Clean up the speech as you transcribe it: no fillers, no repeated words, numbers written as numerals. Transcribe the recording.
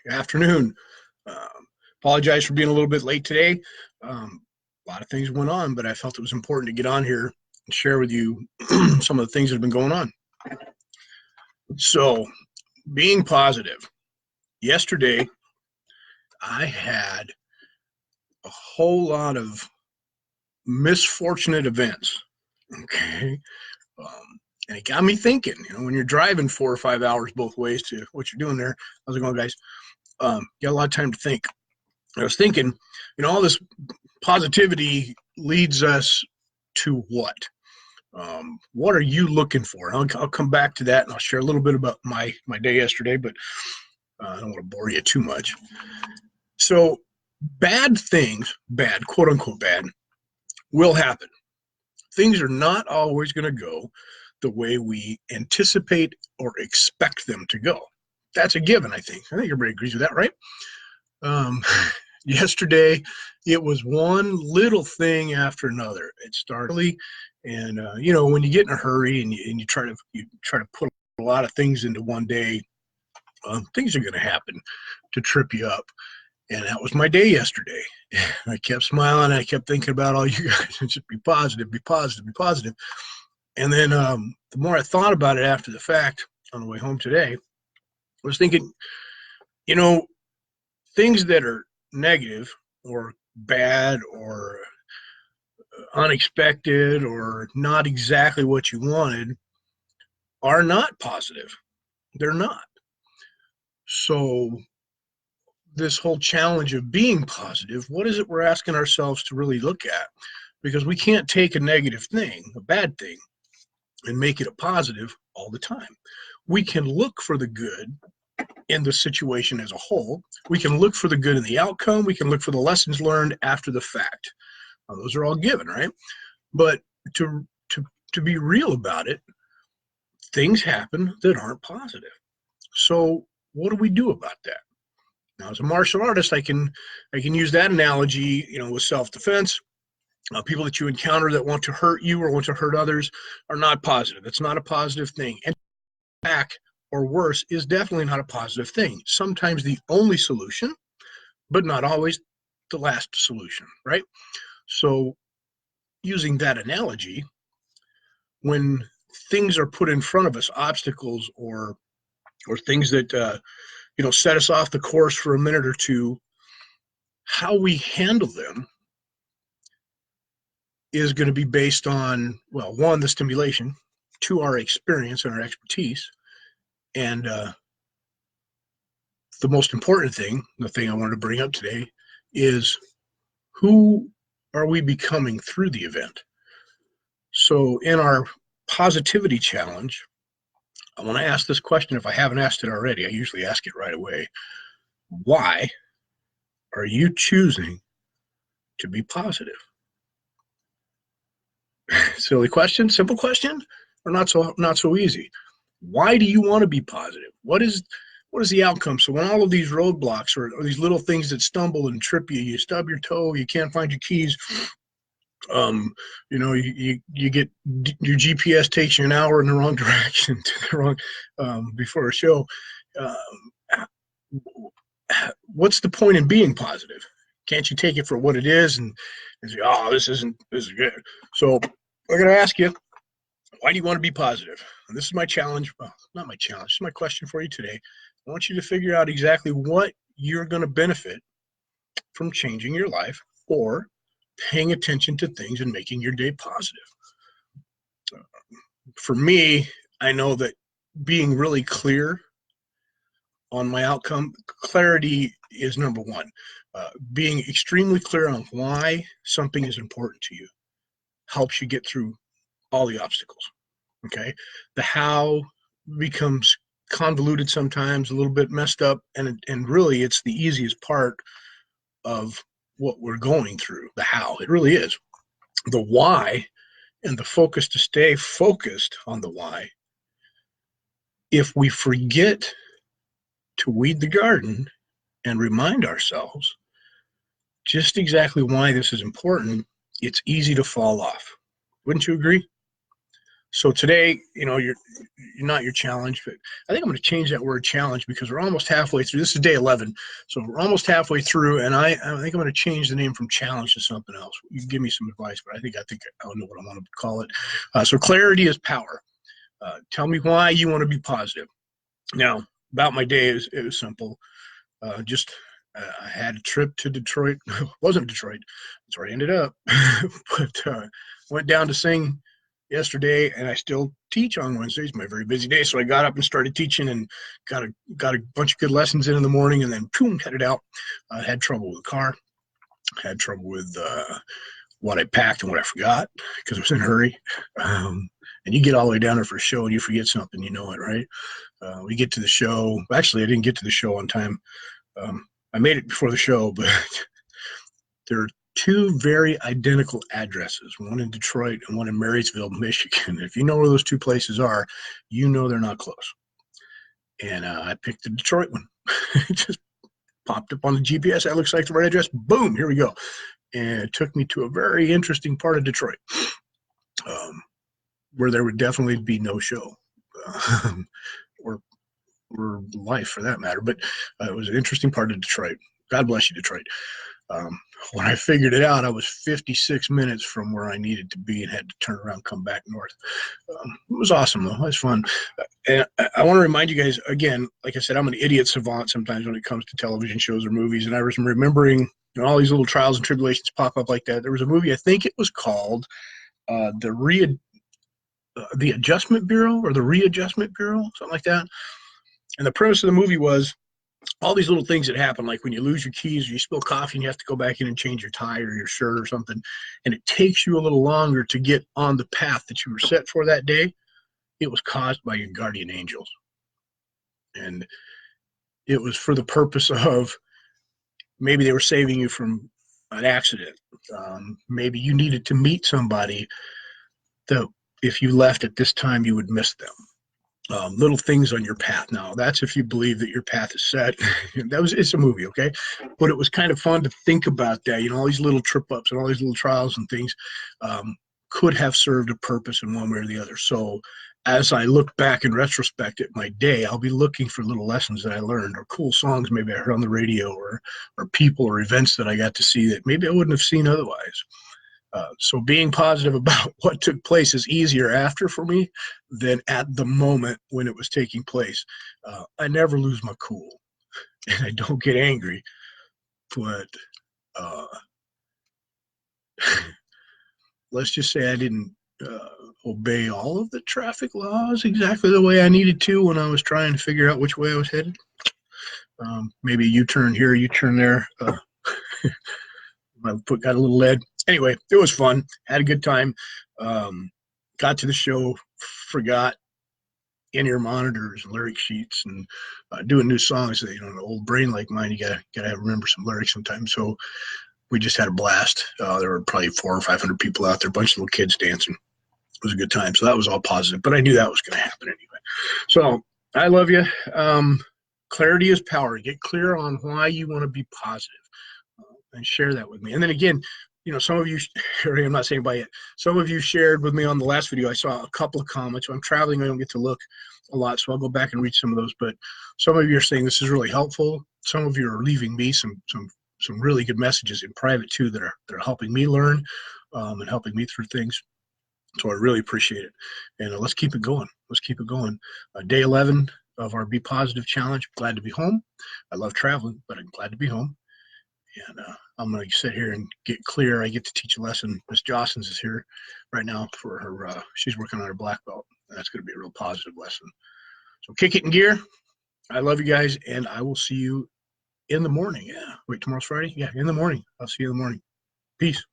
afternoon. Apologize for being a little bit late today. A lot of things went on, but I felt it was important to get on here and share with you some of the things that have been going on. So, being positive. Yesterday, I had a whole lot of misfortunate events. Okay. And it got me thinking, when you're driving 4 or 5 hours both ways to what you're doing there, how's it going, guys? Got a lot of time to think. I was thinking, all this positivity leads us to what? What are you looking for? I'll come back to that, and I'll share a little bit about my day yesterday, but I don't want to bore you too much. So bad things, quote unquote bad, will happen. Things are not always going to go the way we anticipate or expect them to go. That's a given, I think. I think everybody agrees with that, right? Yesterday, it was one little thing after another. It started early, and when you get in a hurry and you try to put a lot of things into one day, things are going to happen to trip you up. And that was my day yesterday. I kept smiling. I kept thinking about all you guys and just be positive, be positive, be positive. And then the more I thought about it after the fact on the way home today, I was thinking, things that are negative or bad or unexpected or not exactly what you wanted are not positive. They're not. So this whole challenge of being positive, what is it we're asking ourselves to really look at? Because we can't take a negative thing, a bad thing, and make it a positive all the time. We can look for the good in the situation as a whole. We can look for the good in the outcome. We can look for the lessons learned after the fact. Now, those are all given, right? But to be real about it, things happen that aren't positive. So what do we do about that? Now, as a martial artist, I can use that analogy, with self-defense. People that you encounter that want to hurt you or want to hurt others are not positive. It's not a positive thing. And back or worse is definitely not a positive thing. Sometimes the only solution, but not always the last solution, right? So using that analogy, when things are put in front of us, obstacles or things that set us off the course for a minute or two, how we handle them is going to be based on, well, one, the stimulation, two, our experience and our expertise, and the most important thing, the thing I wanted to bring up today, is who are we becoming through the event? So in our positivity challenge, I want to ask this question. If I haven't asked it already, I usually ask it right away. Why are you choosing to be positive? Silly question, simple question, or not so easy. Why do you want to be positive? What is the outcome? So when all of these roadblocks or these little things that stumble and trip you, you stub your toe, you can't find your keys, you get your GPS takes you an hour in the wrong direction to the wrong before a show. What's the point in being positive? Can't you take it for what it is and say, oh, this is good? So I'm going to ask you, why do you want to be positive? And this is my challenge. Well, not my challenge. This is my question for you today. I want you to figure out exactly what you're going to benefit from changing your life or paying attention to things and making your day positive. For me, I know that being really clear on my outcome, clarity is number one. Being extremely clear on why something is important to you helps you get through all the obstacles. Okay, the how becomes convoluted sometimes, a little bit messed up, and really it's the easiest part of what we're going through. The how, it really is. The why and the focus, to stay focused on the why. If we forget to weed the garden and remind ourselves just exactly why this is important, it's easy to fall off. Wouldn't you agree? So today, you're not your challenge, but I think I'm going to change that word challenge because we're almost halfway through. This is day 11, so we're almost halfway through, and I think I'm going to change the name from challenge to something else. You can give me some advice, but I think I know what I want to call it. So clarity is power. Tell me why you want to be positive. Now, about my day, it was simple. I had a trip to Detroit. It wasn't Detroit. That's where I ended up. But went down to sing yesterday, and I still teach on Wednesdays. My very busy day, so I got up and started teaching, and got a bunch of good lessons in the morning, and then boom, headed out. Had trouble with the car. Had trouble with what I packed and what I forgot because I was in a hurry. And you get all the way down there for a show, and you forget something, you know it, right? We get to the show. Actually, I didn't get to the show on time. I made it before the show, but there are two very identical addresses, one in Detroit and one in Marysville, Michigan. If you know where those two places are, you know they're not close. And I picked the Detroit one. It just popped up on the GPS. That looks like the right address. Boom, here we go. And it took me to a very interesting part of Detroit where there would definitely be no show. Or life for that matter, but it was an interesting part of Detroit. God bless you, Detroit. When I figured it out, I was 56 minutes from where I needed to be and had to turn around, come back north. It was awesome, though. It was fun. And I want to remind you guys, again, like I said, I'm an idiot savant sometimes when it comes to television shows or movies, and I was remembering all these little trials and tribulations pop up like that. There was a movie, I think it was called the Adjustment Bureau or the Readjustment Bureau, something like that. And the premise of the movie was all these little things that happen, like when you lose your keys or you spill coffee and you have to go back in and change your tie or your shirt or something, and it takes you a little longer to get on the path that you were set for that day. It was caused by your guardian angels. And it was for the purpose of maybe they were saving you from an accident. Maybe you needed to meet somebody that if you left at this time, you would miss them. Little things on your path. Now, that's if you believe that your path is set. It's a movie, okay? But it was kind of fun to think about that. All these little trip ups and all these little trials and things could have served a purpose in one way or the other. So as I look back in retrospect at my day, I'll be looking for little lessons that I learned or cool songs maybe I heard on the radio or people or events that I got to see that maybe I wouldn't have seen otherwise. So being positive about what took place is easier after for me than at the moment when it was taking place. I never lose my cool, and I don't get angry, but let's just say I didn't obey all of the traffic laws exactly the way I needed to when I was trying to figure out which way I was headed. Maybe you turn here, you turn there. My foot got a little lead. Anyway, it was fun. Had a good time. Got to the show, forgot in-ear monitors and lyric sheets, and doing new songs. An old brain like mine, you gotta remember some lyrics sometimes. So we just had a blast. There were probably 400 or 500 people out there, a bunch of little kids dancing. It was a good time. So that was all positive. But I knew that was going to happen anyway. So I love you. Clarity is power. Get clear on why you want to be positive. And share that with me. And then again, some of you, I'm not saying by it, some of you shared with me on the last video. I saw a couple of comments. I'm traveling, I don't get to look a lot, so I'll go back and read some of those. But some of you are saying this is really helpful. Some of you are leaving me some really good messages in private too that are helping me learn and helping me through things. So I really appreciate it. And let's keep it going. Let's keep it going. Day 11 of our Be Positive Challenge. Glad to be home. I love traveling, but I'm glad to be home. And I'm going to sit here and get clear. I get to teach a lesson. Miss Jossens is here right now for her. She's working on her black belt. And that's going to be a real positive lesson. So kick it in gear. I love you guys, and I will see you in the morning. Yeah. Wait, tomorrow's Friday? Yeah, in the morning. I'll see you in the morning. Peace.